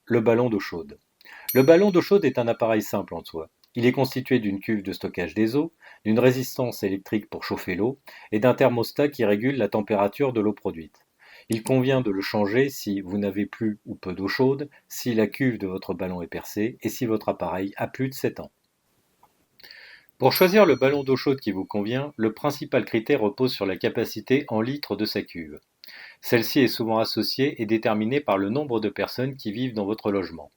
Le ballon d'eau chaude. Le ballon d'eau chaude est un appareil simple en soi. Il est constitué d'une cuve de stockage des eaux, d'une résistance électrique pour chauffer l'eau et d'un thermostat qui régule la température de l'eau produite. Il convient de le changer si vous n'avez plus ou peu d'eau chaude, si la cuve de votre ballon est percée et si votre appareil a plus de 7 ans. Pour choisir le ballon d'eau chaude qui vous convient, le principal critère repose sur la capacité en litres de sa cuve. Celle-ci est souvent associée et déterminée par le nombre de personnes qui vivent dans votre logement.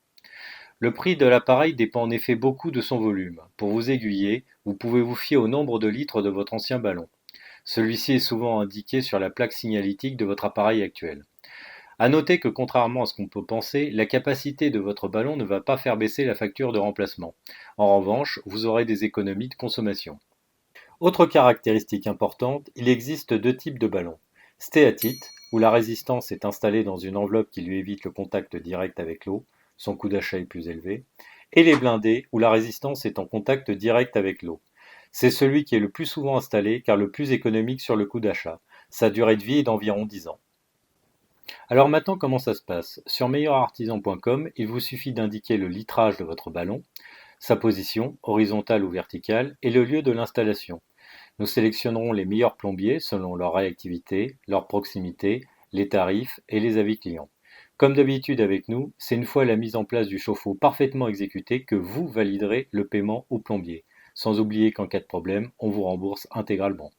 Le prix de l'appareil dépend en effet beaucoup de son volume. Pour vous aiguiller, vous pouvez vous fier au nombre de litres de votre ancien ballon. Celui-ci est souvent indiqué sur la plaque signalétique de votre appareil actuel. À noter que contrairement à ce qu'on peut penser, la capacité de votre ballon ne va pas faire baisser la facture de remplacement. En revanche, vous aurez des économies de consommation. Autre caractéristique importante, il existe deux types de ballons. Stéatite, où la résistance est installée dans une enveloppe qui lui évite le contact direct avec l'eau, son coût d'achat est plus élevé, et les blindés, où la résistance est en contact direct avec l'eau. C'est celui qui est le plus souvent installé car le plus économique sur le coût d'achat. Sa durée de vie est d'environ 10 ans. Alors maintenant, comment ça se passe? Sur meilleurartisan.com, il vous suffit d'indiquer le litrage de votre ballon, sa position, horizontale ou verticale, et le lieu de l'installation. Nous sélectionnerons les meilleurs plombiers selon leur réactivité, leur proximité, les tarifs et les avis clients. Comme d'habitude avec nous, c'est une fois la mise en place du chauffe-eau parfaitement exécutée que vous validerez le paiement au plombier. Sans oublier qu'en cas de problème, on vous rembourse intégralement.